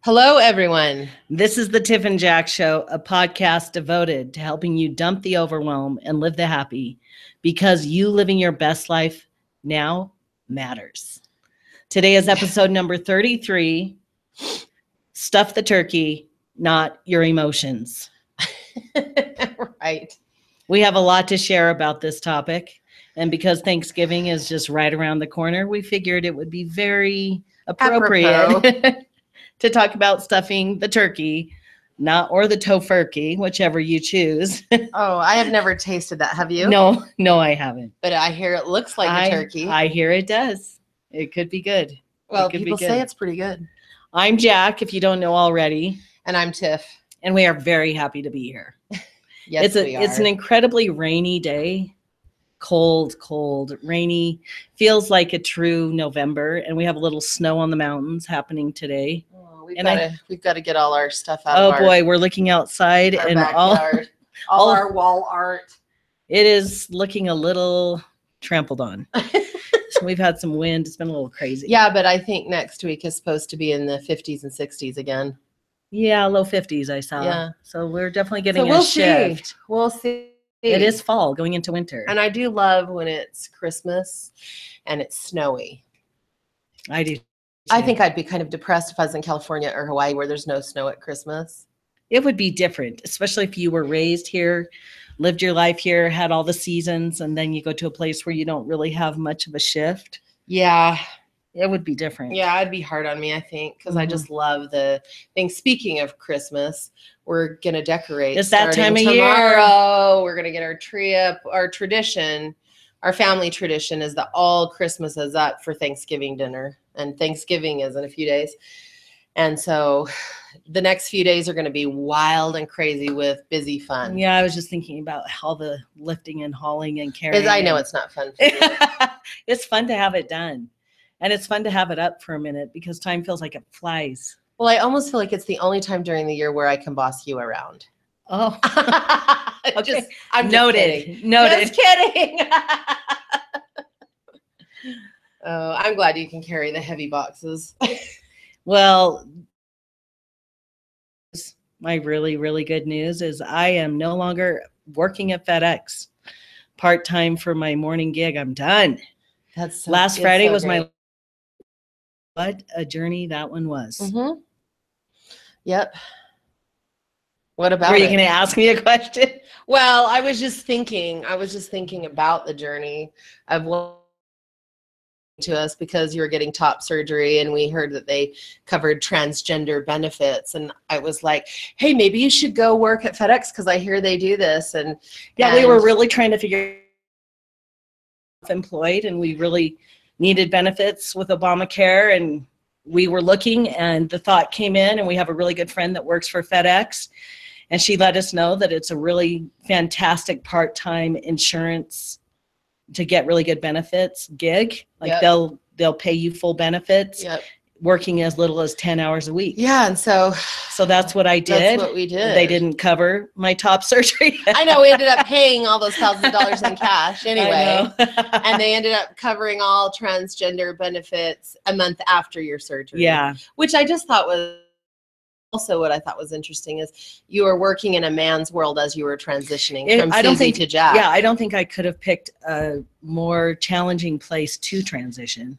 Hello, everyone. This is the Tiff Jack Show, a podcast devoted to helping you dump the overwhelm and live the happy, because you living your best life now matters. Today is episode number 33, Stuff the Turkey, Not Your Emotions. Right. We have a lot to share about this topic, and because Thanksgiving is just right around the corner, we figured it would be very appropriate to talk about stuffing the turkey, or the tofurkey, whichever you choose. Oh, I have never tasted that. Have you? No, I haven't. But I hear it looks like a turkey. I hear it does. It could be good. Well, people say it's pretty good. I'm Jack, if you don't know already. And I'm Tiff. And we are very happy to be here. Yes, we are. It's an incredibly rainy day. Cold, rainy. Feels like a true November. And we have a little snow on the mountains happening today. We've got to get all our stuff out. Oh boy, we're looking outside and backyard. all our wall art. It is looking a little trampled on. So we've had some wind. It's been a little crazy. Yeah, but I think next week is supposed to be in the 50s and 60s again. Yeah, low 50s I saw. Yeah. So we're definitely getting a shift. We'll see. It is fall going into winter. And I do love when it's Christmas and it's snowy. I do. I think I'd be kind of depressed if I was in California or Hawaii where there's no snow at Christmas. It would be different, especially if you were raised here, lived your life here, had all the seasons, and then you go to a place where you don't really have much of a shift. Yeah. It would be different. Yeah, it'd be hard on me, I think, because I just love the thing. Speaking of Christmas, we're going to decorate. It's that time of tomorrow. Year. We're going to get our tree up. Our tradition, our family tradition is that all Christmas is up for Thanksgiving dinner. And Thanksgiving is in a few days. And so the next few days are going to be wild and crazy with busy fun. Yeah, I was just thinking about all the lifting and hauling and carrying. I know it's not fun for you. It's fun to have it done. And it's fun to have it up for a minute because time feels like it flies. Well, I almost feel like it's the only time during the year where I can boss you around. Oh, okay. I'm Noted. Noted. Just kidding. Oh, I'm glad you can carry the heavy boxes. Well, my really, really good news is I am no longer working at FedEx part-time for my morning gig. I'm done. Last Friday was my. What a journey that one was. Mm-hmm. Yep. What about Were you going to ask me a question? Well, I was just thinking about the journey of what to us because you were getting top surgery and we heard that they covered transgender benefits. And I was like, hey, maybe you should go work at FedEx because I hear they do this. And we were really trying to figure out employed and we really needed benefits with Obamacare, and we were looking and the thought came in, and we have a really good friend that works for FedEx, and she let us know that it's a really fantastic part-time insurance to get really good benefits gig. Like they'll pay you full benefits, working as little as 10 hours a week. Yeah, and so that's what I did. That's what we did. They didn't cover my top surgery. I know, we ended up paying all those thousands of dollars in cash anyway. And they ended up covering all transgender benefits a month after your surgery. Yeah. Which I just thought was also what I thought was interesting is you were working in a man's world as you were transitioning from Susie to Jack. Yeah, I don't think I could have picked a more challenging place to transition.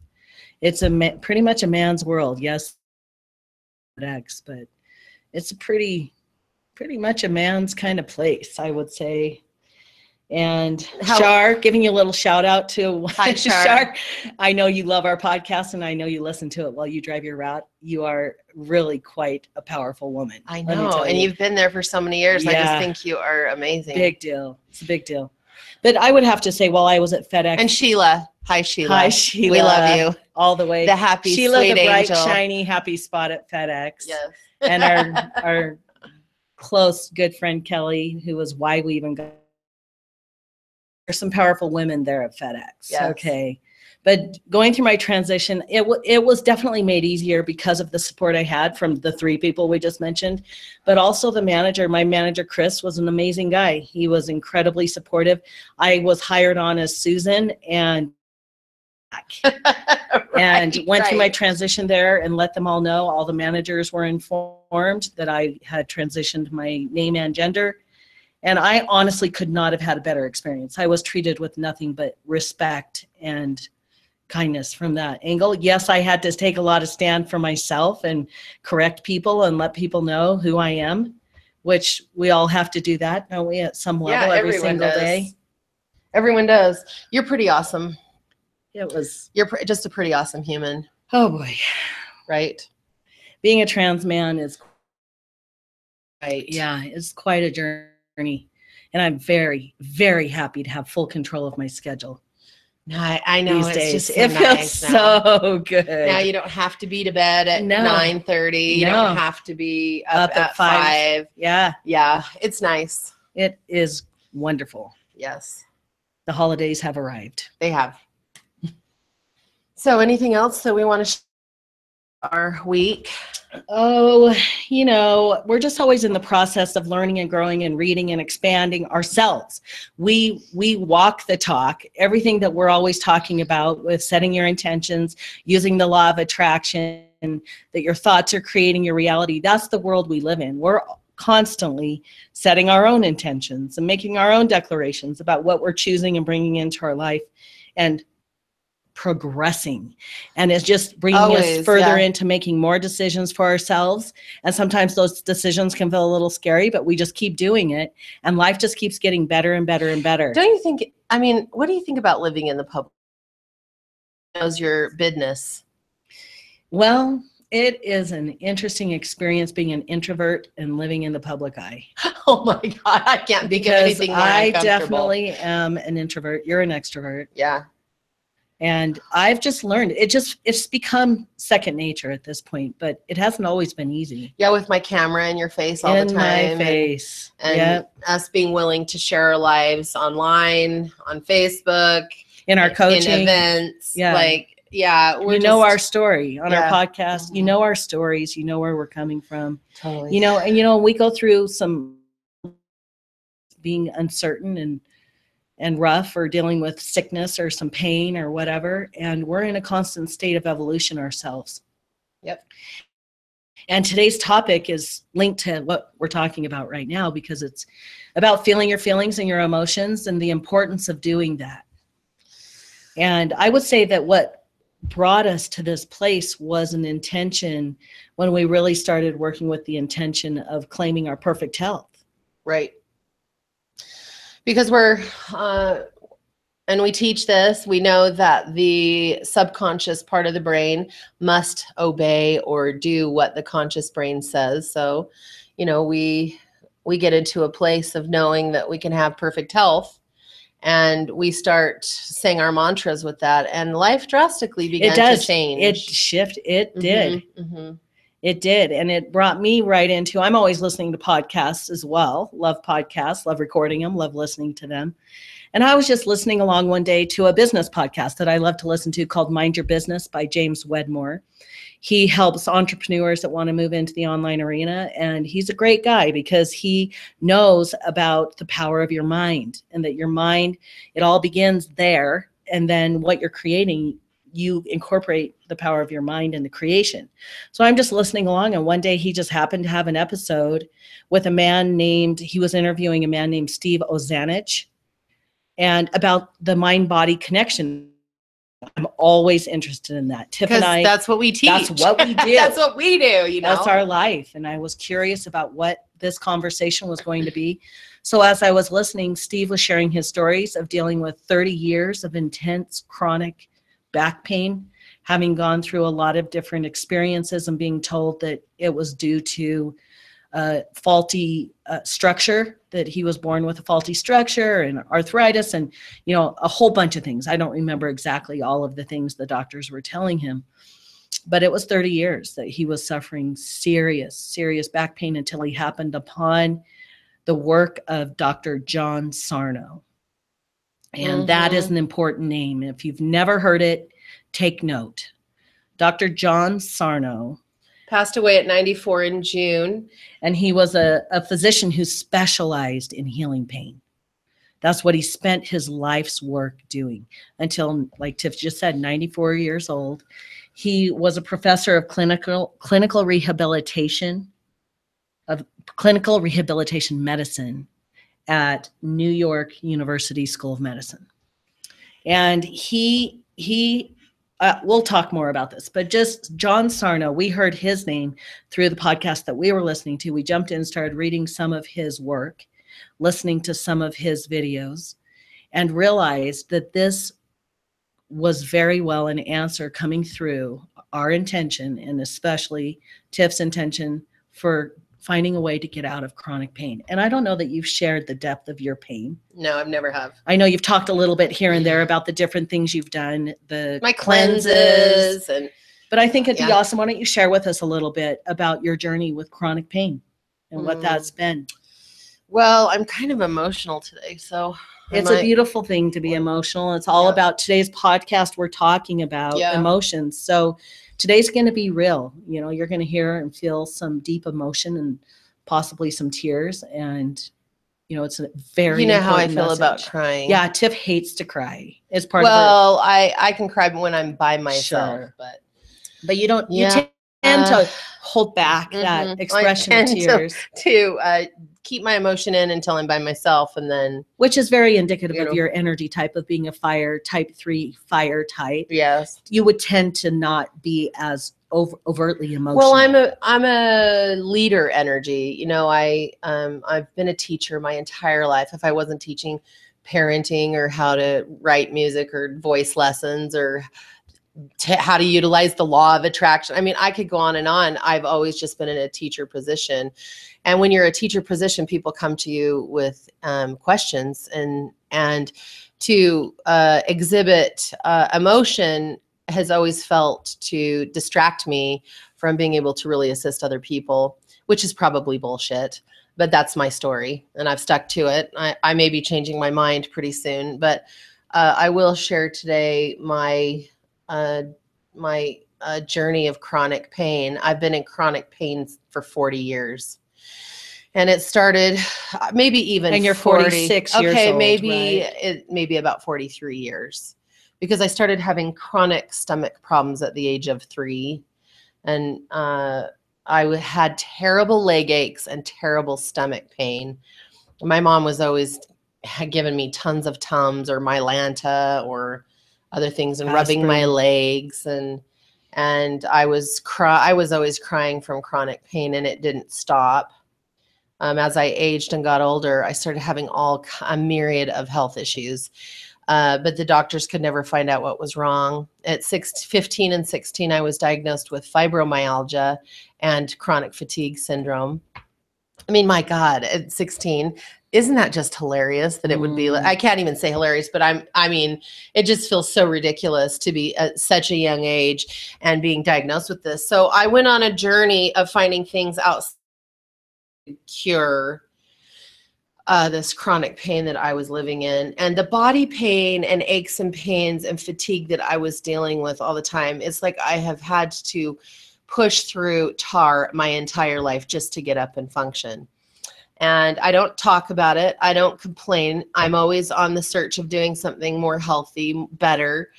It's pretty much a man's world. Yes, FedEx, but it's pretty much a man's kind of place, I would say. And Shar, giving you a little shout out to Hi, Shar. I know you love our podcast and I know you listen to it while you drive your route. You are really quite a powerful woman. I know, and you've been there for so many years. Yeah. I just think you are amazing. Big deal. It's a big deal. But I would have to say, while I was at FedEx. And Sheila. Hi, Sheila. Hi, Sheila. We love you. All the way. The happy, Sheila, sweet the bright, angel. shiny, happy spot at FedEx. Yes. And our close, good friend, Kelly, who was why we even got. There's some powerful women there at FedEx. Yes. Okay. But going through my transition, it was definitely made easier because of the support I had from the three people we just mentioned, but also the manager. My manager, Chris, was an amazing guy. He was incredibly supportive. I was hired on as Susan, and And went through my right. transition there and let them all know. All the managers were informed that I had transitioned my name and gender. And I honestly could not have had a better experience. I was treated with nothing but respect and kindness from that angle. Yes, I had to take a lot of stand for myself and correct people and let people know who I am, which we all have to do that, don't we, at some level, every single day. Everyone does. You're pretty awesome. It was. You're just a pretty awesome human. Oh boy. Right. Being a trans man is, right. Yeah, it's quite a journey. And I'm very, very happy to have full control of my schedule. No, I know. These it's days. just so it nice feels now. so good. Now you don't have to be to bed at 9:30. You don't have to be up at 5. Yeah. Yeah. It's nice. It is wonderful. Yes. The holidays have arrived. They have. So anything else that we want to share our week? Oh, we're just always in the process of learning and growing and reading and expanding ourselves. We walk the talk. Everything that we're always talking about with setting your intentions, using the law of attraction, that your thoughts are creating your reality. That's the world we live in. We're constantly setting our own intentions and making our own declarations about what we're choosing and bringing into our life and progressing. And it's just bringing us further into making more decisions for ourselves. And sometimes those decisions can feel a little scary, but we just keep doing it. And life just keeps getting better and better and better. Don't you think, what do you think about living in the public? How's your business? Well, it is an interesting experience being an introvert and living in the public eye. Oh my God, I can't think of anything more I uncomfortable. definitely am an introvert. You're an extrovert. Yeah. And I've just learned, it's become second nature at this point, but it hasn't always been easy. Yeah, with my camera in your face all the time. In my face. And us being willing to share our lives online, on Facebook. In our coaching. In events. Yeah. Our story on our podcast. Mm-hmm. You know our stories. You know where we're coming from. Totally. And we go through some being uncertain and rough, or dealing with sickness or some pain or whatever. And we're in a constant state of evolution ourselves. Yep. And today's topic is linked to what we're talking about right now, because it's about feeling your feelings and your emotions and the importance of doing that. And I would say that what brought us to this place was an intention when we really started working with the intention of claiming our perfect health. Right. Because and we teach this, we know that the subconscious part of the brain must obey or do what the conscious brain says. So, we get into a place of knowing that we can have perfect health, and we start saying our mantras with that, and life drastically began to change. It did. Mm-hmm. It did. And it brought me right into, I'm always listening to podcasts as well. Love podcasts, love recording them, love listening to them. And I was just listening along one day to a business podcast that I love to listen to called Mind Your Business by James Wedmore. He helps entrepreneurs that want to move into the online arena. And he's a great guy because he knows about the power of your mind, and that your mind, it all begins there. And then what you're creating, you incorporate the power of your mind in the creation. So I'm just listening along, and one day he just happened to have an episode with he was interviewing a man named Steve Ozanich, and about the mind-body connection. I'm always interested in that. Tiff and I, that's what we teach. That's what we do. That's what we do, That's our life. And I was curious about what this conversation was going to be. So as I was listening, Steve was sharing his stories of dealing with 30 years of intense chronic back pain, having gone through a lot of different experiences and being told that it was due to faulty structure, that he was born with a faulty structure and arthritis and, a whole bunch of things. I don't remember exactly all of the things the doctors were telling him, but it was 30 years that he was suffering serious, serious back pain until he happened upon the work of Dr. John Sarno. And that is an important name. If you've never heard it, take note. Dr. John Sarno passed away at 94 in June. And he was a physician who specialized in healing pain. That's what he spent his life's work doing until, like Tiff just said, 94 years old. He was a professor of clinical rehabilitation medicine at New York University School of Medicine. And we'll talk more about this, but just John Sarno, we heard his name through the podcast that we were listening to. We jumped in, started reading some of his work, listening to some of his videos, and realized that this was very well an answer coming through our intention, and especially Tiff's intention for finding a way to get out of chronic pain. And I don't know that you've shared the depth of your pain. No, I've never have. I know you've talked a little bit here and there about the different things you've done, my cleanses, but I think it'd be awesome. Why don't you share with us a little bit about your journey with chronic pain and what that's been? Well, I'm kind of emotional today, so it's a beautiful thing to be emotional. It's all about today's podcast. We're talking about emotions. So today's going to be real. You know, you're going to hear and feel some deep emotion and possibly some tears. And, you know, it's a very You know how I feel message. About crying. Yeah, Tiff hates to cry. It's part of Well, I can cry when I'm by myself, but you don't. You tend to hold back that expression of tears to keep my emotion in until I'm by myself, and then which is very indicative of your energy type of being a type 3 fire type. Yes, you would tend to not be as overtly emotional. Well, I'm a leader energy. You know, I've been a teacher my entire life. If I wasn't teaching parenting or how to write music or voice lessons or how to utilize the law of attraction. I mean, I could go on and on. I've always just been in a teacher position. And when you're a teacher position, people come to you with questions, and to exhibit emotion has always felt to distract me from being able to really assist other people, which is probably bullshit, but that's my story and I've stuck to it. I may be changing my mind pretty soon, but I will share today my journey of chronic pain. I've been in chronic pain for 40 years. And it started maybe even and you're 46 years okay, old, maybe about 43 years, because I started having chronic stomach problems at the age of 3. And I had terrible leg aches and terrible stomach pain. My mom was always giving me tons of Tums or Mylanta or other things and rubbing my legs, and I was always crying from chronic pain, and it didn't stop. As I aged and got older, I started having a myriad of health issues, but the doctors could never find out what was wrong. At 15 and 16, I was diagnosed with fibromyalgia and chronic fatigue syndrome. I mean, my God, at 16, isn't that just hilarious that it would be, I can't even say hilarious, but I mean, it just feels so ridiculous to be at such a young age and being diagnosed with this. So I went on a journey of finding things outside to cure this chronic pain that I was living in, and the body pain and aches and pains and fatigue that I was dealing with all the time. It's like I have had to push through tar my entire life just to get up and function. And I don't talk about it. I don't complain. I'm always on the search of doing something more healthy, better.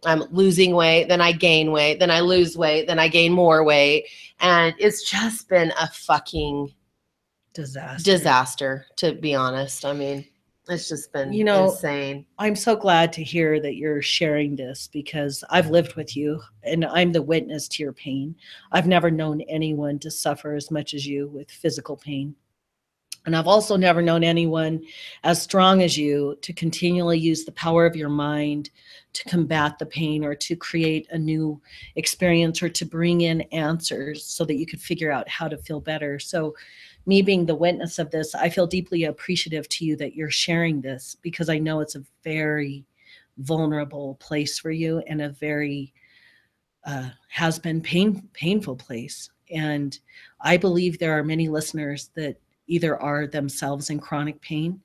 I'm losing weight, then I gain weight, then I lose weight, then I gain more weight. And it's just been a fucking disaster, to be honest. I mean, it's just been insane. I'm so glad to hear that you're sharing this, because I've lived with you and I'm the witness to your pain. I've never known anyone to suffer as much as you with physical pain. And I've also never known anyone as strong as you to continually use the power of your mind to combat the pain or to create a new experience or to bring in answers so that you could figure out how to feel better. So me being the witness of this, I feel deeply appreciative to you that you're sharing this, because I know it's a very vulnerable place for you and a very has been painful place. And I believe there are many listeners that either are themselves in chronic pain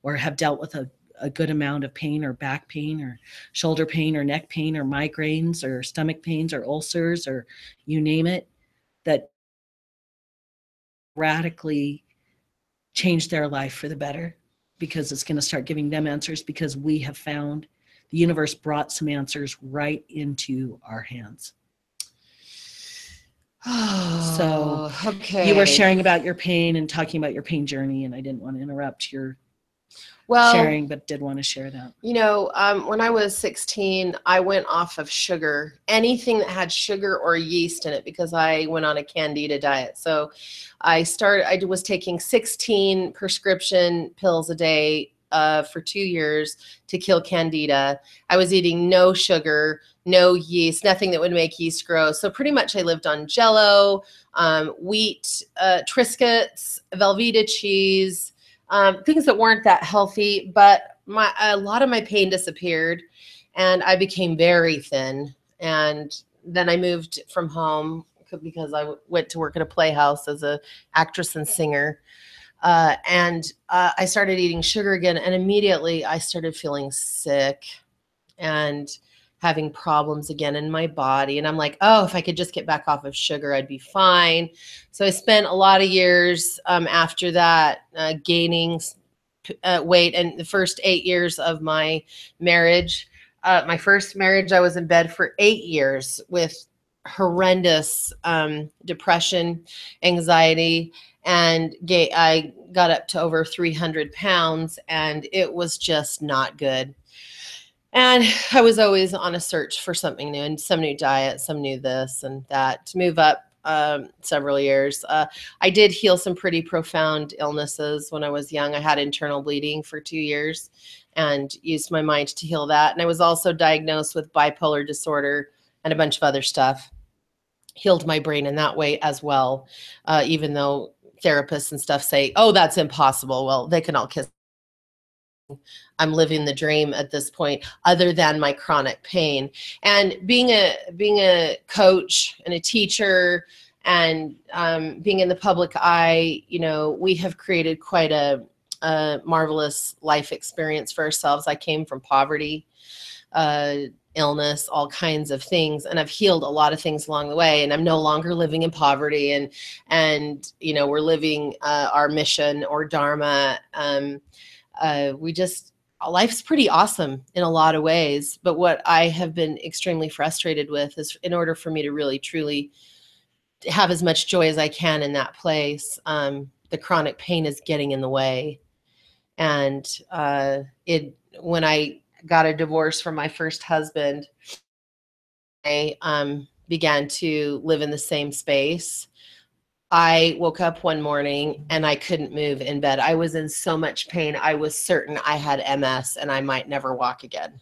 or have dealt with a good amount of pain, or back pain or shoulder pain or neck pain or migraines or stomach pains or ulcers or you name it, that radically changed their life for the better. because it's going to start giving them answers, because we have found the universe brought some answers right into our hands. So okay. You were sharing about your pain and talking about your pain journey, and I didn't want to interrupt your sharing, but did want to share that. You know, when I was 16, I went off of sugar, anything that had sugar or yeast in it, because I went on a candida diet. So I was taking 16 prescription pills a day for 2 years to kill candida. I was eating no sugar, no yeast, nothing that would make yeast grow. So pretty much I lived on Jell-O, wheat, Triscuits, Velveeta cheese, things that weren't that healthy, but a lot of my pain disappeared and I became very thin. And then I moved from home because I went to work at a playhouse as an actress and singer. And I started eating sugar again, and immediately I started feeling sick and having problems again in my body. And I'm like, oh, if I could just get back off of sugar, I'd be fine. So I spent a lot of years after that gaining weight. And the first 8 years of my marriage, my first marriage, I was in bed for 8 years with horrendous depression, anxiety, and I got up to over 300 pounds, and it was just not good. And I was always on a search for something new, and some new diet, some new this and that, to move up several years. I did heal some pretty profound illnesses when I was young. I had internal bleeding for 2 years and used my mind to heal that. And I was also diagnosed with bipolar disorder and a bunch of other stuff. Healed my brain in that way as well, even though therapists and stuff say, oh, that's impossible. Well, they can all kiss. I'm living the dream at this point, other than my chronic pain. And being a coach and a teacher and being in the public eye, you know, we have created quite a marvelous life experience for ourselves. I came from poverty, illness, all kinds of things, and I've healed a lot of things along the way, and I'm no longer living in poverty, and you know, we're living our mission or dharma. Life's pretty awesome in a lot of ways, but what I have been extremely frustrated with is, in order for me to really truly have as much joy as I can in that place, the chronic pain is getting in the way. And when I got a divorce from my first husband, I began to live in the same space. I woke up one morning and I couldn't move in bed. I was in so much pain. I was certain I had MS and I might never walk again.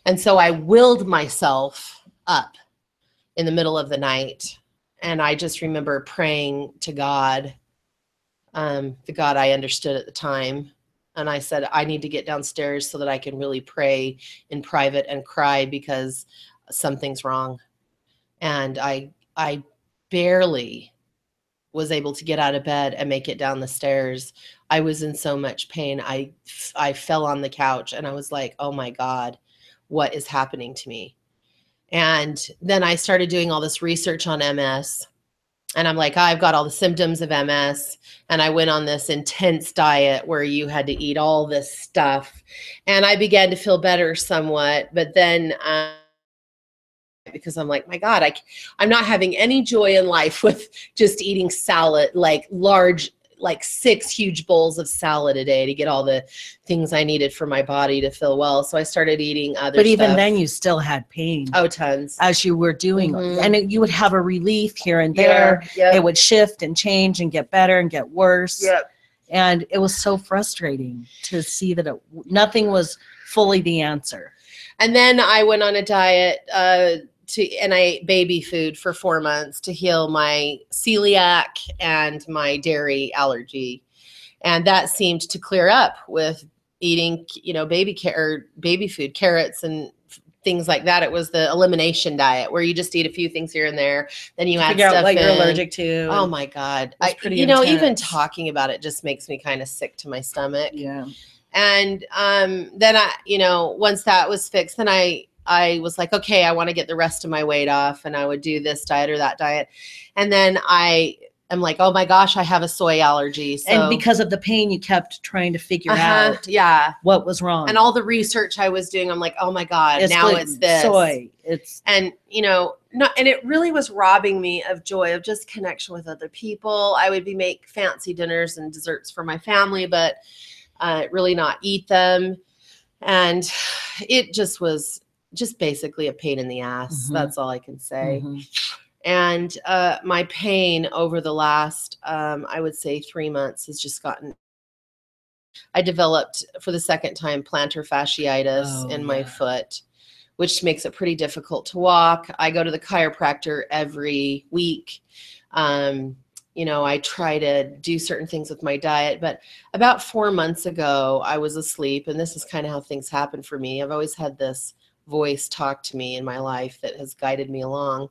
And so I willed myself up in the middle of the night. And I just remember praying to God, the God I understood at the time. And I said, I need to get downstairs so that I can really pray in private and cry, because something's wrong. And I barely was able to get out of bed and make it down the stairs. I was in so much pain. I fell on the couch and I was like, oh my God, what is happening to me? And then I started doing all this research on MS. And I'm like, I've got all the symptoms of MS. And I went on this intense diet where you had to eat all this stuff. And I began to feel better somewhat. But then because I'm like, my God, I'm not having any joy in life with just eating salad, like 6 huge bowls of salad a day to get all the things I needed for my body to feel well. So I started eating other stuff. But even then you still had pain. Oh, tons. As you were doing. And you would have a relief here and there. Yeah. It would shift and change and get better and get worse. Yep. And it was so frustrating to see that nothing was fully the answer. And then I went on a diet and I ate baby food for 4 months to heal my celiac and my dairy allergy. And that seemed to clear up with eating, you know, baby food, carrots and things like that. It was the elimination diet where you just eat a few things here and there. Then you add stuff what in. you're allergic to. Oh my God. Intense. Even talking about it just makes me kind of sick to my stomach. Yeah. And then once that was fixed, then I was like, okay, I want to get the rest of my weight off, and I would do this diet or that diet. And then I am like, oh my gosh, I have a soy allergy. So, and because of the pain, you kept trying to figure out what was wrong. And all the research I was doing, I'm like, oh my God, it's now gluten, it's this. Soy. And, you know, and it really was robbing me of joy, of just connection with other people. I would make fancy dinners and desserts for my family, but really not eat them. And it just was just basically a pain in the ass. Mm-hmm. That's all I can say. Mm-hmm. And my pain over the last, I would say 3 months has just gotten, I developed for the second time plantar fasciitis in my foot, which makes it pretty difficult to walk. I go to the chiropractor every week. You know, I try to do certain things with my diet, but about 4 months ago, I was asleep, and this is kind of how things happen for me. I've always had this voice talk to me in my life that has guided me along.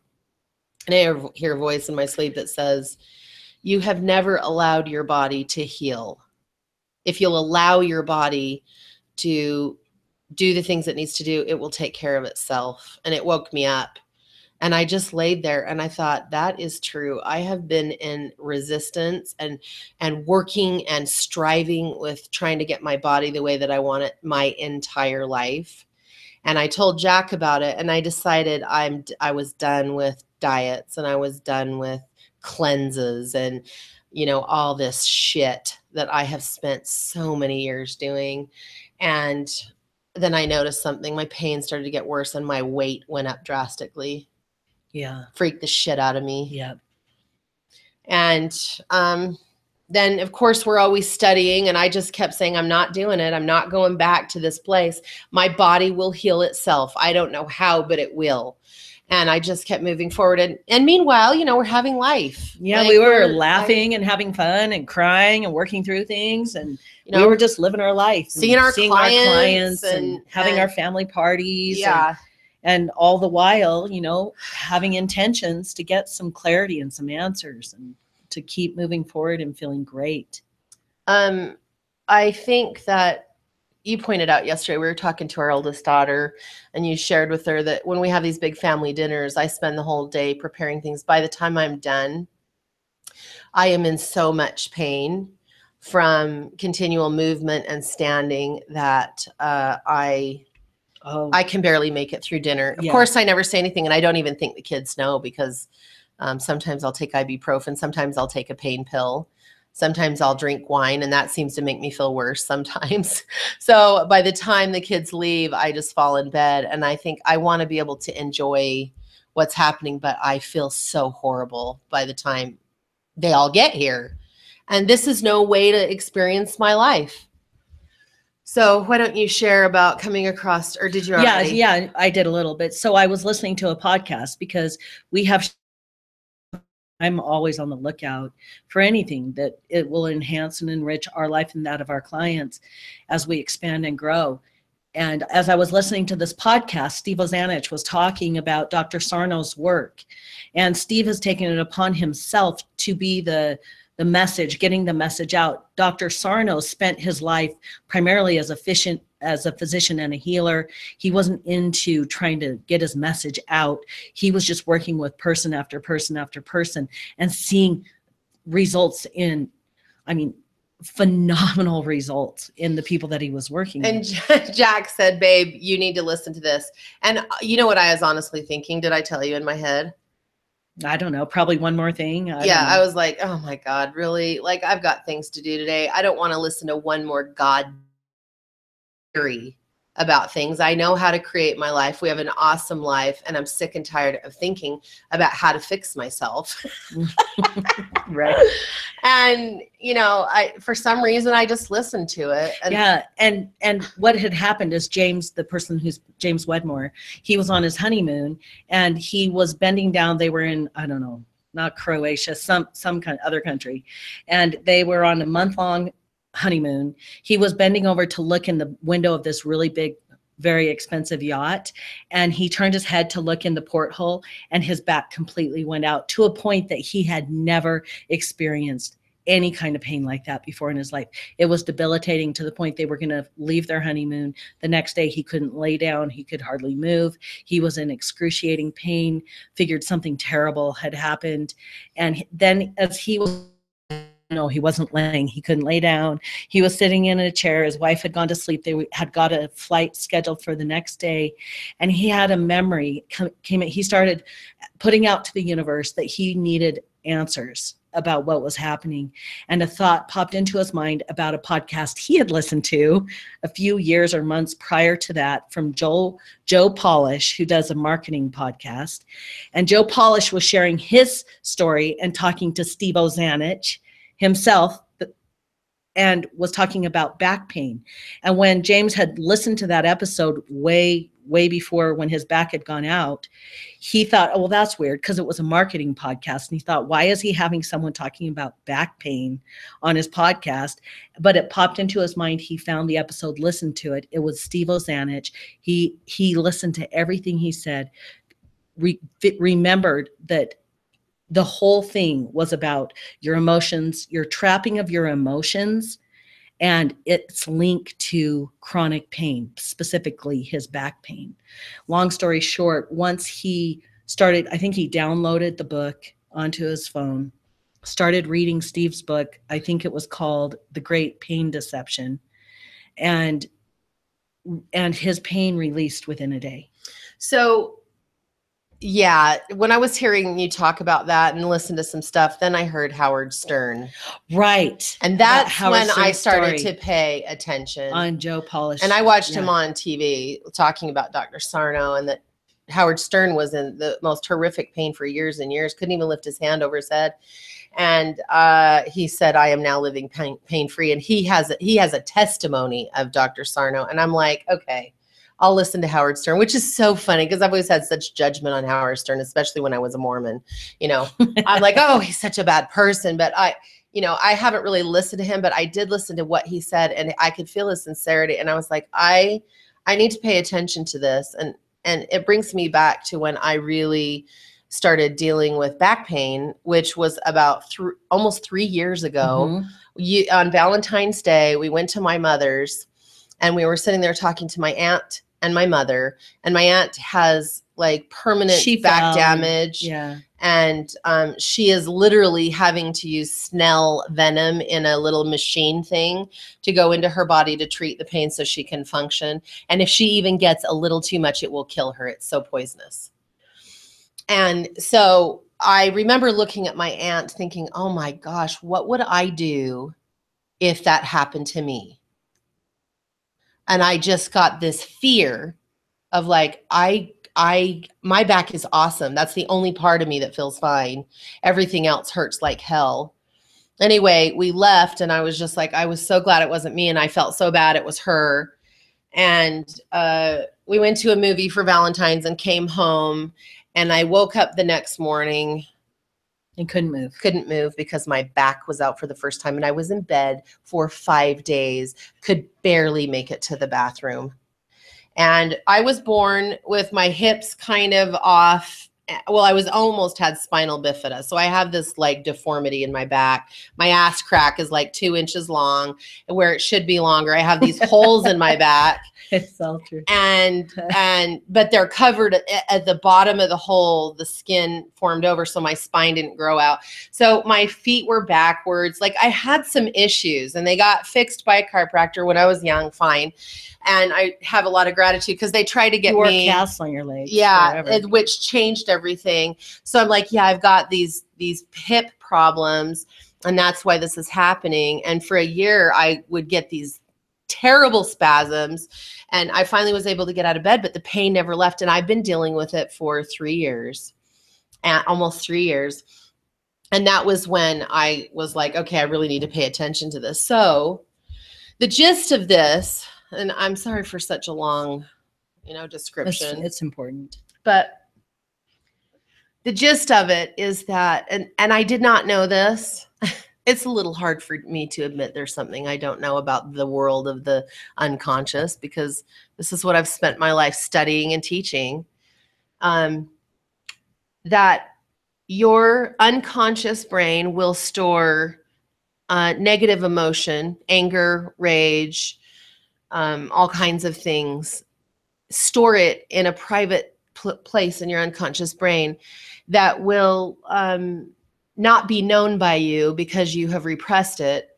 And I hear a voice in my sleep that says, you have never allowed your body to heal. If you'll allow your body to do the things it needs to do, it will take care of itself. And it woke me up. And I just laid there and I thought, that is true. I have been in resistance and working and striving with trying to get my body the way that I want it my entire life. And I told Jack about it, and I decided I was done with diets, and I was done with cleanses and, you know, all this shit that I have spent so many years doing. And then I noticed something. My pain started to get worse and my weight went up drastically. Yeah. Freaked the shit out of me. Yeah. And then, of course, we're always studying, and I just kept saying, I'm not doing it. I'm not going back to this place. My body will heal itself. I don't know how, but it will. And I just kept moving forward. And meanwhile, you know, we're having life. Yeah, like we were laughing and having fun and crying and working through things. And you know, we were just living our life. Seeing our clients and having our family parties. Yeah. And all the while, you know, having intentions to get some clarity and some answers and to keep moving forward and feeling great. I think that you pointed out yesterday, we were talking to our oldest daughter, and you shared with her that when we have these big family dinners, I spend the whole day preparing things. By the time I'm done, I am in so much pain from continual movement and standing that I can barely make it through dinner. Of course, I never say anything, and I don't even think the kids know, because sometimes I'll take ibuprofen, sometimes I'll take a pain pill. Sometimes I'll drink wine, and that seems to make me feel worse sometimes. So by the time the kids leave, I just fall in bed, and I think I want to be able to enjoy what's happening, but I feel so horrible by the time they all get here. And this is no way to experience my life. So why don't you share about coming across, or did you already? Yeah, I did a little bit. So I was listening to a podcast because I'm always on the lookout for anything that it will enhance and enrich our life and that of our clients as we expand and grow. And as I was listening to this podcast, Steve Ozanich was talking about Dr. Sarno's work. And Steve has taken it upon himself to be the message, getting the message out. Dr. Sarno spent his life primarily as a physician and a healer. He wasn't into trying to get his message out. He was just working with person after person after person and seeing results in, phenomenal results in the people that he was working with. And Jack said, babe, you need to listen to this. And you know what I was honestly thinking? Did I tell you in my head? I don't know, probably one more thing. I was like, oh my God, really? Like, I've got things to do today. I don't want to listen to one more God theory about things. I know how to create my life. We have an awesome life, and I'm sick and tired of thinking about how to fix myself. Right. And, for some reason, I just listened to it. And what had happened is James Wedmore, he was on his honeymoon, and he was bending down. They were in, I don't know, not Croatia, some kind of other country. And they were on a month-long honeymoon. He was bending over to look in the window of this really big, very expensive yacht, and he turned his head to look in the porthole, and his back completely went out to a point that he had never experienced any kind of pain like that before in his life. It was debilitating to the point they were going to leave their honeymoon. The next day he couldn't lay down. He could hardly move. He was in excruciating pain, figured something terrible had happened. And then as he was, no, he wasn't laying. He couldn't lay down. He was sitting in a chair. His wife had gone to sleep. They had got a flight scheduled for the next day. And he had a memory came in. He started putting out to the universe that he needed answers about what was happening. And a thought popped into his mind about a podcast he had listened to a few years or months prior to that from Joe Polish, who does a marketing podcast. And Joe Polish was sharing his story and talking to Steve Ozanich himself, and was talking about back pain. And when James had listened to that episode way before, when his back had gone out, he thought, oh, well, that's weird, because it was a marketing podcast. And he thought, why is he having someone talking about back pain on his podcast? But it popped into his mind. He found the episode, listened to it. It was Steve Ozanich. He listened to everything he said, remembered that the whole thing was about your emotions, your trapping of your emotions, and its link to chronic pain, specifically his back pain. Long story short, once he started, I think he downloaded the book onto his phone, started reading Steve's book. I think it was called The Great Pain Deception. And his pain released within a day. So, yeah, when I was hearing you talk about that and listen to some stuff, then I heard Howard Stern. Right. And that's when I started to pay attention. On Joe Polish. And I watched him on TV talking about Dr. Sarno, and that Howard Stern was in the most horrific pain for years and years, couldn't even lift his hand over his head. And he said, I am now living pain-free. And he has a testimony of Dr. Sarno. And I'm like, okay, I'll listen to Howard Stern, which is so funny because I've always had such judgment on Howard Stern, especially when I was a Mormon. You know, I'm like, oh, he's such a bad person. But I haven't really listened to him, but I did listen to what he said, and I could feel his sincerity. And I was like, I need to pay attention to this. And it brings me back to when I really started dealing with back pain, which was about almost 3 years ago. Mm-hmm. On Valentine's Day, we went to my mother's, and we were sitting there talking to my aunt and my mother, and my aunt has like permanent back damage. Yeah. And she is literally having to use Snell venom in a little machine thing to go into her body to treat the pain so she can function. And if she even gets a little too much, it will kill her. It's so poisonous. And so I remember looking at my aunt thinking, oh my gosh, what would I do if that happened to me? And I just got this fear of like, my back is awesome. That's the only part of me that feels fine. Everything else hurts like hell. Anyway, we left, and I was just like, I was so glad it wasn't me, and I felt so bad it was her. And we went to a movie for Valentine's and came home, and I woke up the next morning and couldn't move. Couldn't move because my back was out for the first time, and I was in bed for 5 days, could barely make it to the bathroom. And I was born with my hips kind of off. Well, I was almost had spinal bifida. So I have this like deformity in my back. My ass crack is like 2 inches long, where it should be longer. I have these holes in my back. It's all true. But they're covered at the bottom of the hole. The skin formed over, so my spine didn't grow out. So my feet were backwards. Like I had some issues, and they got fixed by a chiropractor when I was young. Fine. And I have a lot of gratitude because they tried to get me. You wore casts on your legs. Yeah, which changed everything. So I'm like, yeah, I've got these hip problems, and that's why this is happening. And for a year, I would get these terrible spasms, and I finally was able to get out of bed, but the pain never left. And I've been dealing with it for 3 years, almost 3 years. And that was when I was like, okay, I really need to pay attention to this. So the gist of this, and I'm sorry for such a long, description. It's important. But the gist of it is that, and I did not know this. It's a little hard for me to admit there's something I don't know about the world of the unconscious, because this is what I've spent my life studying and teaching, that your unconscious brain will store negative emotion, anger, rage, all kinds of things, store it in a private place in your unconscious brain that will not be known by you because you have repressed it.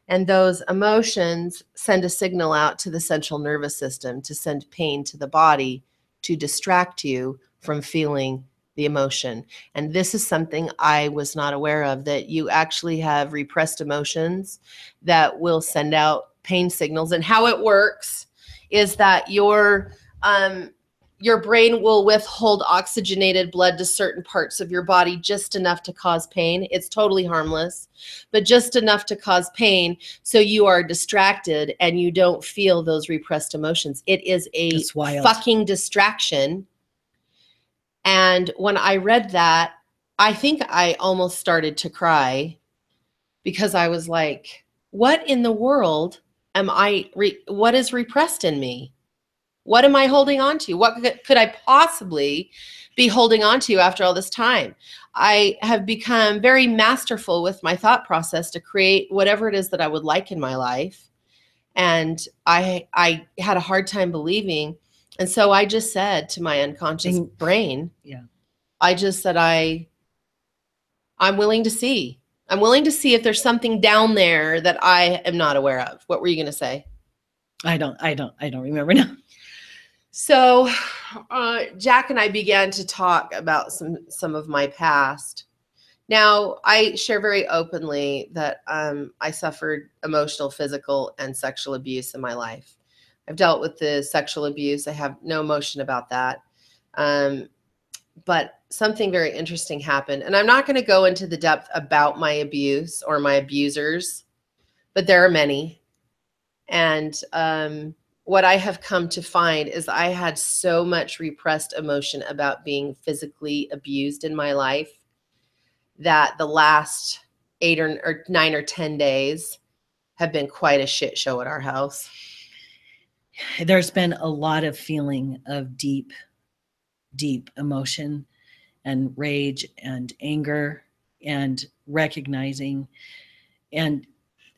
And those emotions send a signal out to the central nervous system to send pain to the body to distract you from feeling the emotion. And this is something I was not aware of, that you actually have repressed emotions that will send out pain signals. And how it works is that your brain will withhold oxygenated blood to certain parts of your body just enough to cause pain. It's totally harmless, but just enough to cause pain so you are distracted and you don't feel those repressed emotions. It is a fucking distraction. And when I read that, I think I almost started to cry because I was like, what in the world what is repressed in me? What am I holding on to? What could I possibly be holding on to after all this time? I have become very masterful with my thought process to create whatever it is that I would like in my life. And I had a hard time believing. And so I just said to my unconscious brain, I just said, I'm willing to see. I'm willing to see if there's something down there that I am not aware of. What were you going to say? I don't remember now. So Jack and I began to talk about some of my past. Now, I share very openly that I suffered emotional, physical, and sexual abuse in my life. I've dealt with the sexual abuse. I have no emotion about that. But something very interesting happened. And I'm not going to go into the depth about my abuse or my abusers, but there are many. And what I have come to find is I had so much repressed emotion about being physically abused in my life that the last 8 or 9 or 10 days have been quite a shit show at our house. There's been a lot of feeling of deep emotion and rage and anger and recognizing. And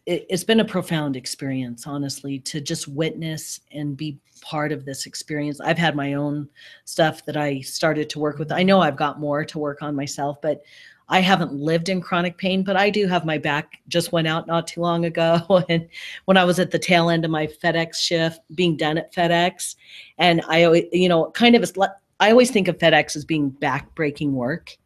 it's been a profound experience, honestly, to just witness and be part of this experience. I've had my own stuff that I started to work with. I know I've got more to work on myself, but I haven't lived in chronic pain, but I do have my back just went out not too long ago. And when I was at the tail end of my FedEx shift being done at FedEx, and I always, I always think of FedEx as being back-breaking work.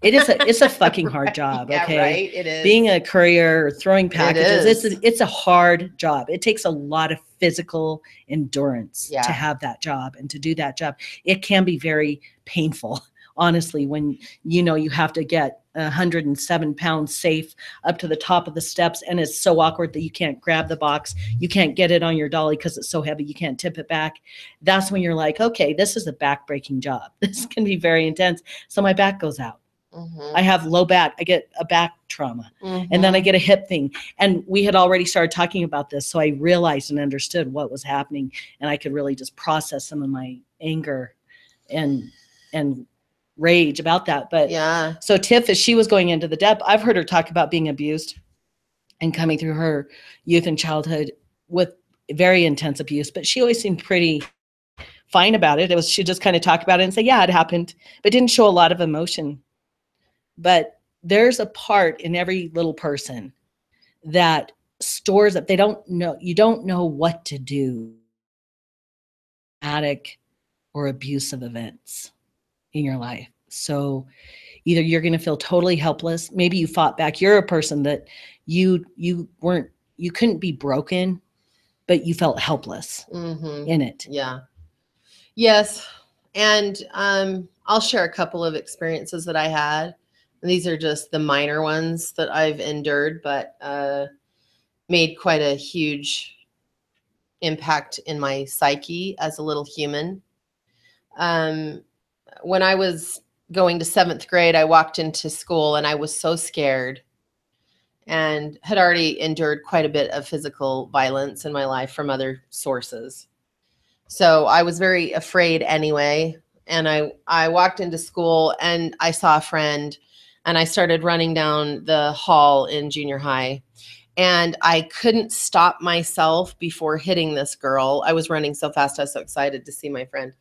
It's a fucking hard job. Yeah, okay. Right. It is. Being a courier or throwing packages, it's a hard job. It takes a lot of physical endurance to have that job and to do that job. It can be very painful, honestly, when you have to get 107 pounds safe up to the top of the steps, and it's so awkward that you can't grab the box, you can't get it on your dolly because it's so heavy, you can't tip it back. That's when you're like, okay, this is a back-breaking job. This can be very intense. So my back goes out. Mm-hmm. I have low back. I get a back trauma, and then I get a hip thing. And we had already started talking about this, so I realized and understood what was happening, and I could really just process some of my anger and rage about that. But so Tiff, as she was going into the depth, I've heard her talk about being abused and coming through her youth and childhood with very intense abuse, but she always seemed pretty fine about it. She just kind of talk about it and say, yeah, it happened, but didn't show a lot of emotion. But there's a part in every little person that stores up. They don't know. You don't know what to do. Traumatic or abusive events in your life. So either you're going to feel totally helpless. Maybe you fought back. You're a person that you couldn't be broken, but you felt helpless in it. Yeah. Yes. And I'll share a couple of experiences that I had. And these are just the minor ones that I've endured, but made quite a huge impact in my psyche as a little human. When I was going to 7th grade, I walked into school and I was so scared and had already endured quite a bit of physical violence in my life from other sources. So I was very afraid anyway. And I walked into school and I saw a friend and I started running down the hall in junior high. And I couldn't stop myself before hitting this girl. I was running so fast. I was so excited to see my friend,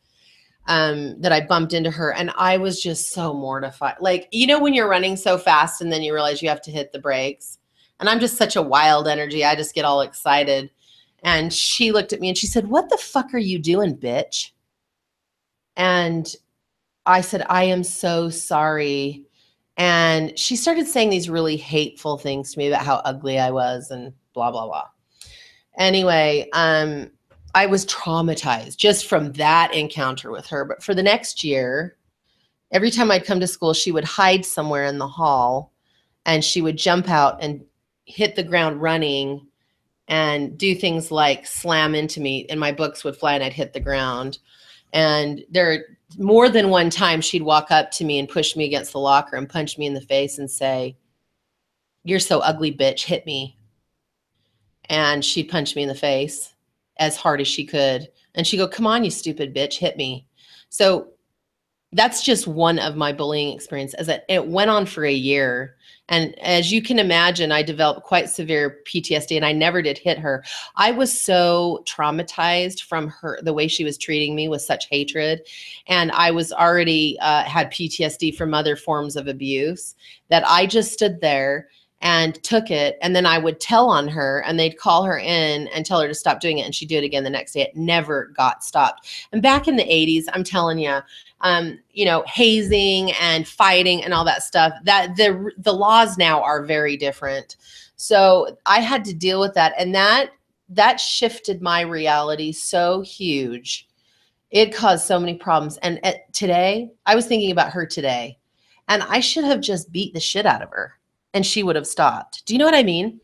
that I bumped into her. And I was just so mortified. Like, you know, when you're running so fast and then you realize you have to hit the brakes. And I'm just such a wild energy. I just get all excited. And she looked at me and she said, "What the fuck are you doing, bitch?" And I said, "I am so sorry." And she started saying these really hateful things to me about how ugly I was and blah, blah, blah. Anyway, I was traumatized just from that encounter with her. But for the next year, every time I'd come to school, she would hide somewhere in the hall and she would jump out and hit the ground running and do things like slam into me, and my books would fly and I'd hit the ground. And there, more than one time, she'd walk up to me and push me against the locker and punch me in the face and say, "You're so ugly, bitch, hit me." And she'd punch me in the face as hard as she could. And she'd go, "Come on, you stupid bitch, hit me." So that's just one of my bullying experiences. It went on for a year. And as you can imagine, I developed quite severe PTSD, and I never did hit her. I was so traumatized from her, the way she was treating me with such hatred. And I was already had PTSD from other forms of abuse, that I just stood there and took it. And then I would tell on her, and they'd call her in and tell her to stop doing it. And she'd do it again the next day. It never got stopped. And back in the 80s, I'm telling you, you know, hazing and fighting and all that stuff, that the laws now are very different. So I had to deal with that. And that shifted my reality so huge. It caused so many problems. And today, I was thinking about her today, and I should have just beat the shit out of her and she would have stopped. Do you know what I mean?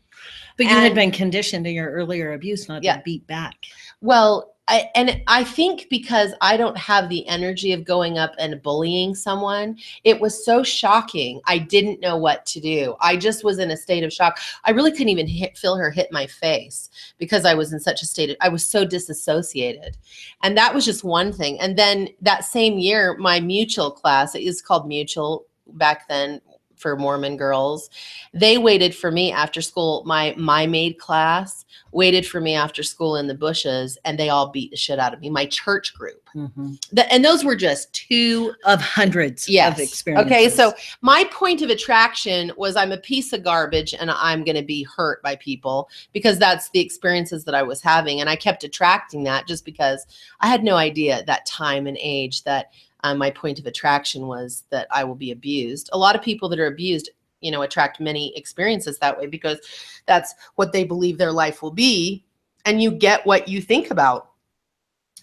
But you had been conditioned in your earlier abuse not to beat back. Well, I think because I don't have the energy of going up and bullying someone, it was so shocking. I didn't know what to do. I just was in a state of shock. I really couldn't even feel her hit my face because I was in such a state I was so disassociated. And that was just one thing. And then that same year, my mutual class, it was called Mutual back then for Mormon girls, they waited for me after school. My maid class waited for me after school in the bushes, and they all beat the shit out of me. My church group. Mm-hmm. And those were just two of hundreds of experiences. Okay, so my point of attraction was I'm a piece of garbage and I'm going to be hurt by people, because that's the experiences that I was having. And I kept attracting that just because I had no idea at that time and age that my point of attraction was that I will be abused. A lot of people that are abused, you know, attract many experiences that way because that's what they believe their life will be. And you get what you think about.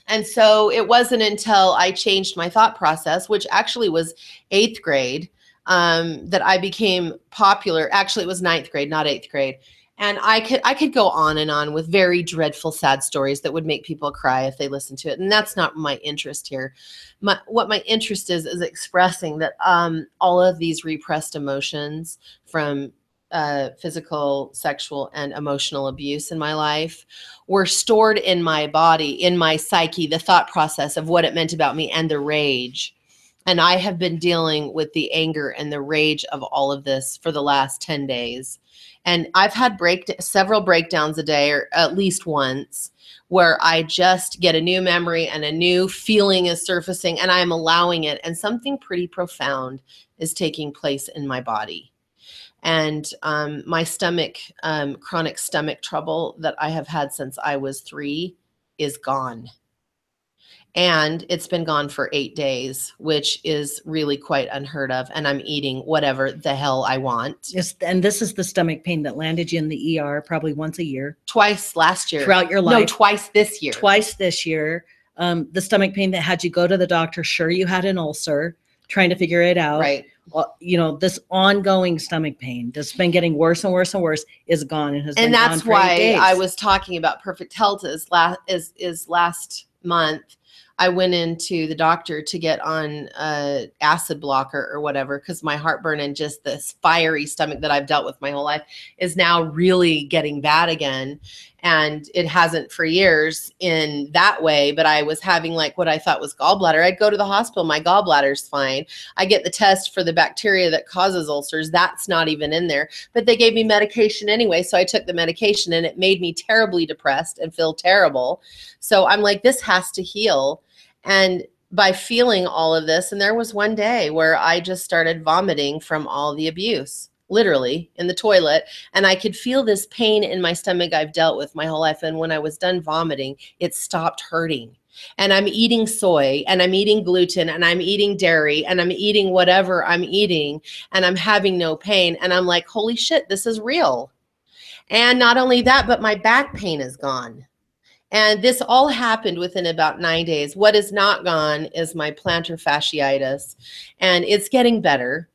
And so it wasn't until I changed my thought process, which actually was 8th grade, that I became popular. Actually, it was 9th grade, not 8th grade. And I could go on and on with very dreadful, sad stories that would make people cry if they listened to it. And that's not my interest here. What my interest is expressing that all of these repressed emotions from physical, sexual, and emotional abuse in my life were stored in my body, in my psyche, the thought process of what it meant about me, and the rage. And I have been dealing with the anger and the rage of all of this for the last 10 days. And I've had several breakdowns a day, or at least once, where I just get a new memory and a new feeling is surfacing, and I'm allowing it. And something pretty profound is taking place in my body. And my stomach, chronic stomach trouble that I have had since I was 3 is gone. And it's been gone for 8 days, which is really quite unheard of. And I'm eating whatever the hell I want. Yes, and this is the stomach pain that landed you in the ER probably once a year. Twice last year. Throughout your life. No, twice this year. Twice this year. The stomach pain that had you go to the doctor, sure you had an ulcer, trying to figure it out. Right. Well, you know, this ongoing stomach pain that's been getting worse and worse and worse is gone and has been gone for 8 days. And that's why I was talking about perfect health is last month. I went into the doctor to get on acid blocker or whatever, because my heartburn and just this fiery stomach that I've dealt with my whole life is now really getting bad again. And it hasn't for years in that way, but I was having like what I thought was gallbladder. I'd go to the hospital, my gallbladder's fine. I get the test for the bacteria that causes ulcers. That's not even in there, but they gave me medication anyway. So I took the medication and it made me terribly depressed and feel terrible. So I'm like, this has to heal. And by feeling all of this, and there was one day where I just started vomiting from all the abuse, literally in the toilet, and I could feel this pain in my stomach I've dealt with my whole life. And when I was done vomiting, it stopped hurting. And I'm eating soy, and I'm eating gluten, and I'm eating dairy, and I'm eating whatever I'm eating, and I'm having no pain. And I'm like, holy shit, this is real. And not only that, but my back pain is gone. And this all happened within about 9 days. What is not gone is my plantar fasciitis, and it's getting better.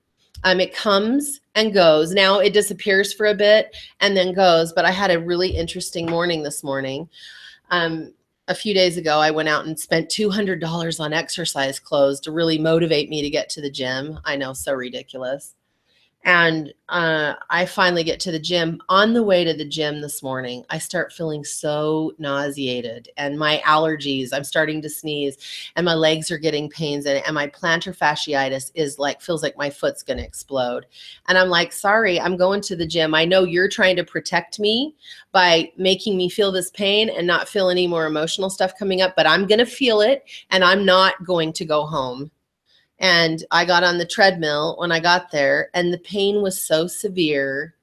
It comes and goes. Now it disappears for a bit and then goes, but I had a really interesting morning this morning. A few days ago, I went out and spent $200 on exercise clothes to really motivate me to get to the gym. I know, so ridiculous. And I finally get to the gym. On the way to the gym this morning, I start feeling so nauseated, and my allergies, I'm starting to sneeze, and my legs are getting pains in it, and my plantar fasciitis is like, feels like my foot's going to explode. And I'm like, sorry, I'm going to the gym. I know you're trying to protect me by making me feel this pain and not feel any more emotional stuff coming up, but I'm going to feel it, and I'm not going to go home. And I got on the treadmill when I got there, and the pain was so severe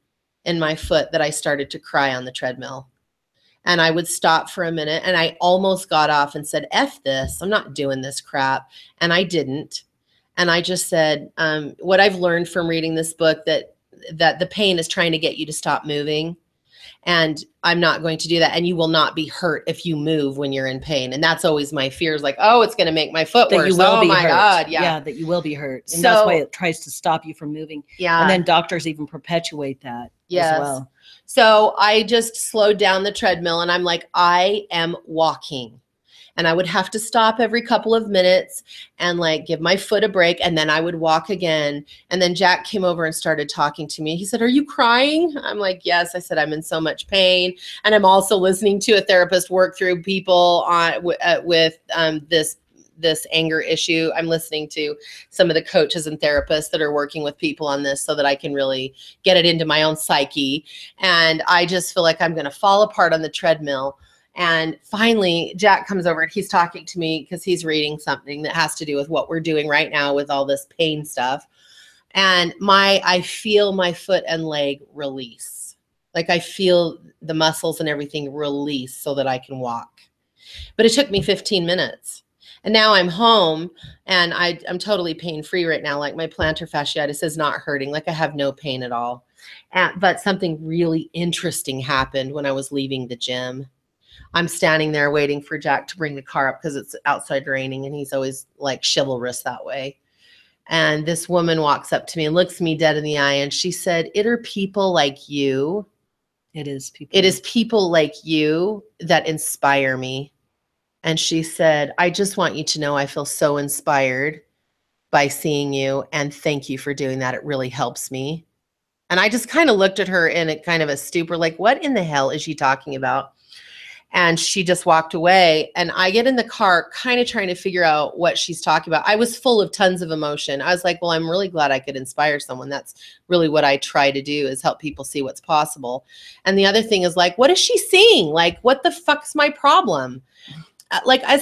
in my foot that I started to cry on the treadmill. And I would stop for a minute, and I almost got off and said, F this, I'm not doing this crap. And I didn't. And I just said, what I've learned from reading this book, that the pain is trying to get you to stop moving. And I'm not going to do that. And you will not be hurt if you move when you're in pain. And that's always my fear, is like, oh, it's going to make my foot worse. Oh my God. Yeah, that you will be hurt. And that's why it tries to stop you from moving. Yeah. And then doctors even perpetuate that as well. So I just slowed down the treadmill, and I'm like, I am walking. And I would have to stop every couple of minutes and like give my foot a break, and then I would walk again. And then Jack came over and started talking to me. He said, are you crying? I'm like, yes. I said, I'm in so much pain. And I'm also listening to a therapist work through people with this anger issue. I'm listening to some of the coaches and therapists that are working with people on this so that I can really get it into my own psyche. And I just feel like I'm going to fall apart on the treadmill. And finally, Jack comes over and he's talking to me because he's reading something that has to do with what we're doing right now with all this pain stuff. And I feel my foot and leg release. Like I feel the muscles and everything release so that I can walk. But it took me 15 minutes. And now I'm home, and I'm totally pain-free right now. Like my plantar fasciitis is not hurting. Like I have no pain at all. But something really interesting happened when I was leaving the gym. I'm standing there waiting for Jack to bring the car up because it's outside raining, and he's always like chivalrous that way. And this woman walks up to me and looks me dead in the eye, and she said, it are people like you. It is people like you that inspire me. And she said, I just want you to know I feel so inspired by seeing you, and thank you for doing that. It really helps me. And I just kind of looked at her in a kind of a stupor, like, what in the hell is she talking about? And she just walked away, and I get in the car kind of trying to figure out what she's talking about. I was full of tons of emotion. I was like, well, I'm really glad I could inspire someone. That's really what I try to do, is help people see what's possible. And the other thing is like, what is she seeing? Like, what the fuck's my problem? Like I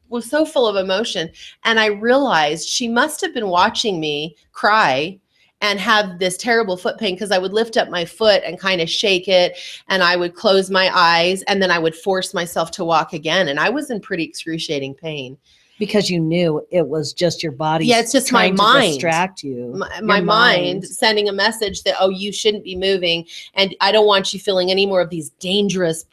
was so full of emotion, and I realized she must have been watching me cry and have this terrible foot pain, because I would lift up my foot and kind of shake it, and I would close my eyes, and then I would force myself to walk again. And I was in pretty excruciating pain. Because you knew it was just your body. Yeah, it's just my mind. To distract you. My mind sending a message that, oh, you shouldn't be moving, and I don't want you feeling any more of these dangerous,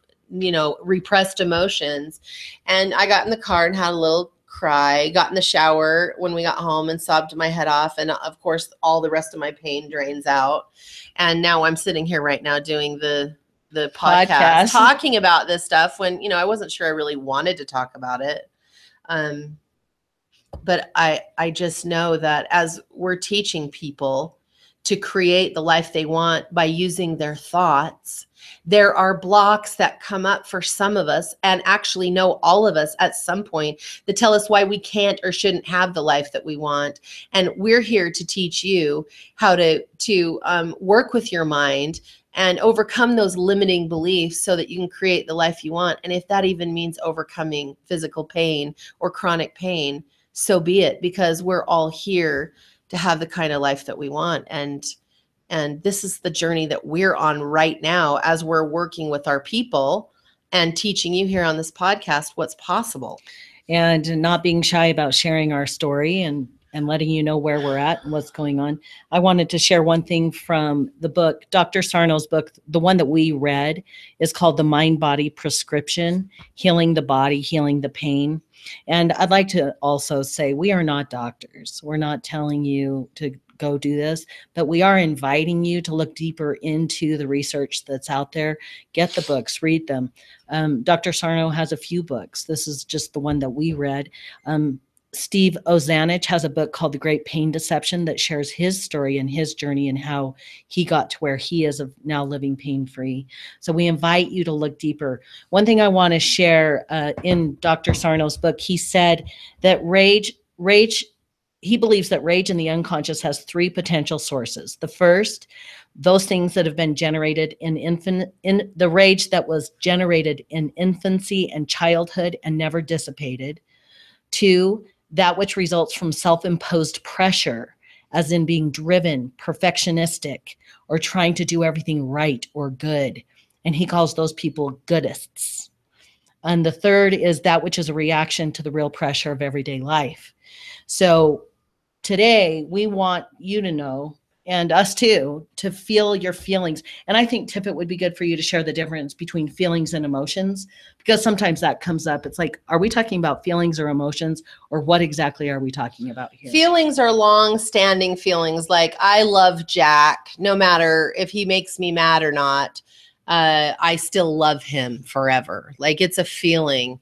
repressed emotions. And I got in the car and had a little cry, got in the shower when we got home and sobbed my head off. And of course, all the rest of my pain drains out. And now I'm sitting here right now doing the podcast talking about this stuff when, I wasn't sure I really wanted to talk about it. But I just know that as we're teaching people to create the life they want by using their thoughts. There are blocks that come up for some of us, and actually no, all of us at some point, that tell us why we can't or shouldn't have the life that we want. And we're here to teach you how to work with your mind and overcome those limiting beliefs so that you can create the life you want. And if that even means overcoming physical pain or chronic pain, so be it, because we're all here to have the kind of life that we want. And this is the journey that we're on right now as we're working with our people and teaching you here on this podcast what's possible. And not being shy about sharing our story and letting you know where we're at and what's going on. I wanted to share one thing from the book, Dr. Sarno's book. The one that we read is called The Mind-Body Prescription, Healing the Body, Healing the Pain. And I'd like to also say we are not doctors. We're not telling you to go do this, but we are inviting you to look deeper into the research that's out there. Get the books, read them. Dr. Sarno has a few books. This is just the one that we read. Steve Ozanich has a book called The Great Pain Deception that shares his story and his journey and how he got to where he is of now living pain-free. So we invite you to look deeper. One thing I want to share in Dr. Sarno's book, he said that he believes that rage in the unconscious has three potential sources. The first, those things that have been generated in the rage that was generated in infancy and childhood and never dissipated. Two, that which results from self-imposed pressure, as in being driven, perfectionistic, or trying to do everything right or good. And he calls those people goodists. And the third is that which is a reaction to the real pressure of everyday life. So today we want you to know, and us too, to feel your feelings. And I think, Tiff, it would be good for you to share the difference between feelings and emotions, because sometimes that comes up. It's like, are we talking about feelings or emotions, or what exactly are we talking about here? Feelings are long-standing feelings, like I love Jack, no matter if he makes me mad or not. I still love him forever. Like, it's a feeling.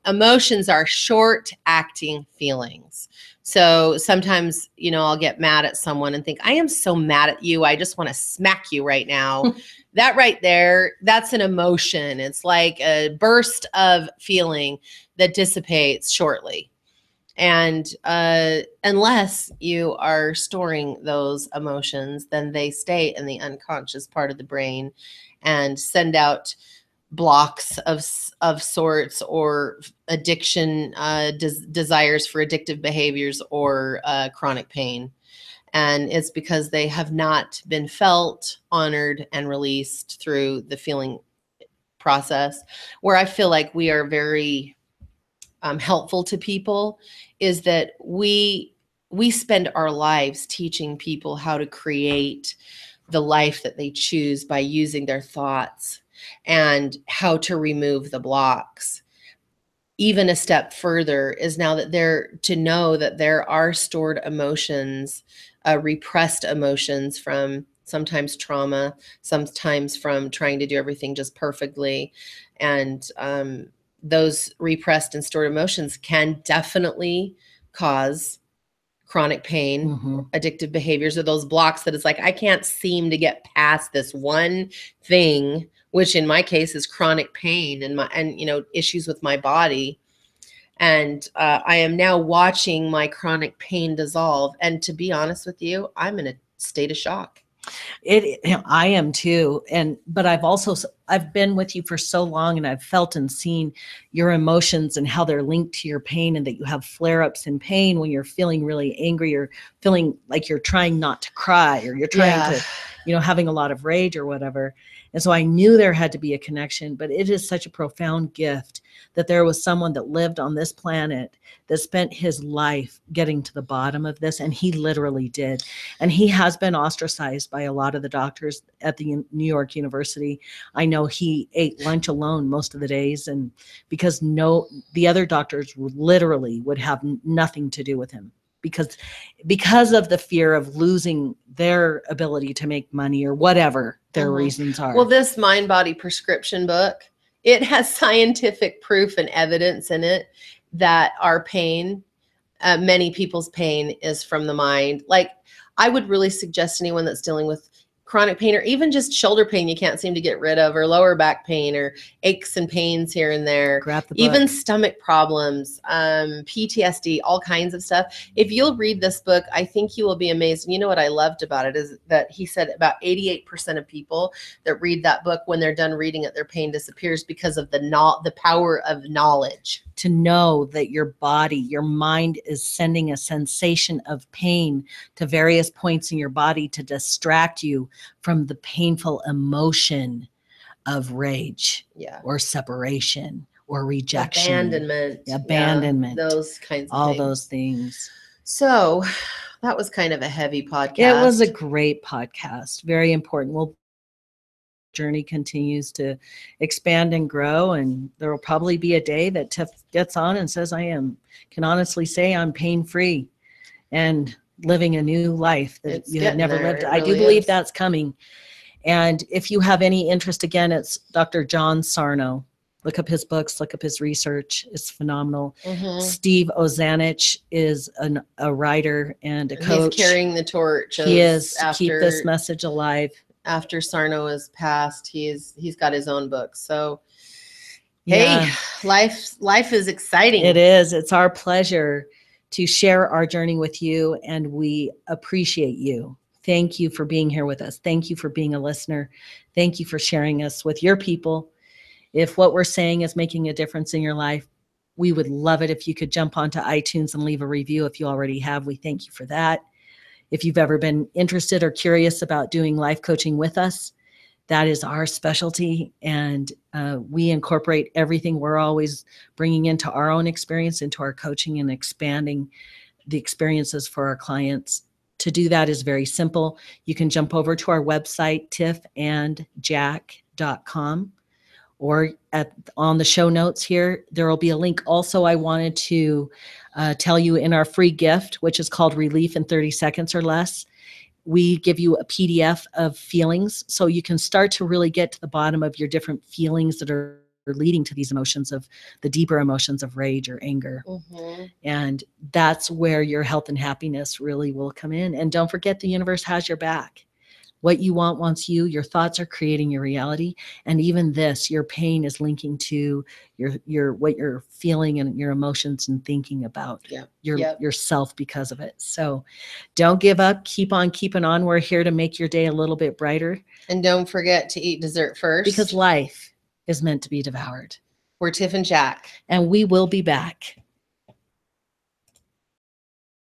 Emotions are short-acting feelings. So sometimes, I'll get mad at someone and think, I am so mad at you, I just want to smack you right now. That right there, that's an emotion. It's like a burst of feeling that dissipates shortly. And unless you are storing those emotions, then they stay in the unconscious part of the brain and send out blocks of sorts, or addiction, desires for addictive behaviors, or chronic pain. And it's because they have not been felt, honored, and released through the feeling process. Where I feel like we are very helpful to people is that we spend our lives teaching people how to create the life that they choose by using their thoughts, and how to remove the blocks. Even a step further is now that to know that there are stored emotions, repressed emotions from sometimes trauma, sometimes from trying to do everything just perfectly. And those repressed and stored emotions can definitely cause chronic pain, addictive behaviors, or those blocks that it's like, I can't seem to get past this one thing, which in my case is chronic pain and issues with my body. And I am now watching my chronic pain dissolve. And to be honest with you, I'm in a state of shock. I am too. But I've been with you for so long, and I've felt and seen your emotions and how they're linked to your pain, and that you have flare-ups in pain when you're feeling really angry, or feeling like you're trying not to cry, or you're trying to, having a lot of rage or whatever. And so I knew there had to be a connection, but it is such a profound gift that there was someone that lived on this planet that spent his life getting to the bottom of this. And he literally did. And he has been ostracized by a lot of the doctors at the New York University. I know he ate lunch alone most of the days, and because the other doctors literally would have nothing to do with him, because of the fear of losing their ability to make money, or whatever their reasons are. Well, this Mind-Body Prescription book, it has scientific proof and evidence in it that our pain, many people's pain, is from the mind. Like, I would really suggest anyone that's dealing with chronic pain or even just shoulder pain you can't seem to get rid of, or lower back pain, or aches and pains here and there, Grab the book. even stomach problems, PTSD, all kinds of stuff. If you'll read this book, I think you will be amazed. And you know what I loved about it is that he said about 88% of people that read that book, when they're done reading it, their pain disappears because of the power of knowledge. To know that your body, your mind is sending a sensation of pain to various points in your body to distract you from the painful emotion of rage, or separation, or rejection, abandonment, those kinds of all things. those things. So that was kind of a heavy podcast. It was a great podcast, very important. Well, journey continues to expand and grow, and there will probably be a day that Tiff gets on and says, can honestly say I'm pain-free and living a new life that you had never lived. I do believe that's coming. And if you have any interest, again, it's Dr. John Sarno. Look up his books, look up his research. It's phenomenal. Steve Ozanich is a writer and a coach. He's carrying the torch. He is to keep this message alive. After Sarno has passed, he's got his own book. So, hey, life is exciting. It is. It's our pleasure to share our journey with you, and we appreciate you. Thank you for being here with us. Thank you for being a listener. Thank you for sharing us with your people. If what we're saying is making a difference in your life, we would love it if you could jump onto iTunes and leave a review. If you already have, we thank you for that. If you've ever been interested or curious about doing life coaching with us, that is our specialty. And we incorporate everything we're always bringing into our own experience, into our coaching, and expanding the experiences for our clients. To do that is very simple. You can jump over to our website, tiffandjack.com, or on the show notes here, there will be a link. Also, I wanted to tell you, in our free gift, which is called Relief in 30 Seconds or Less, we give you a PDF of feelings, so you can start to really get to the bottom of your different feelings that are leading to these emotions, of the deeper emotions of rage or anger. And that's where your health and happiness really will come in. And don't forget, the universe has your back. What you want wants you. Your thoughts are creating your reality. And even this, your pain is linking to your what you're feeling and your emotions and thinking about yourself because of it. So don't give up. Keep on keeping on. We're here to make your day a little bit brighter. And don't forget to eat dessert first. Because life is meant to be devoured. We're Tiff and Jack. And we will be back.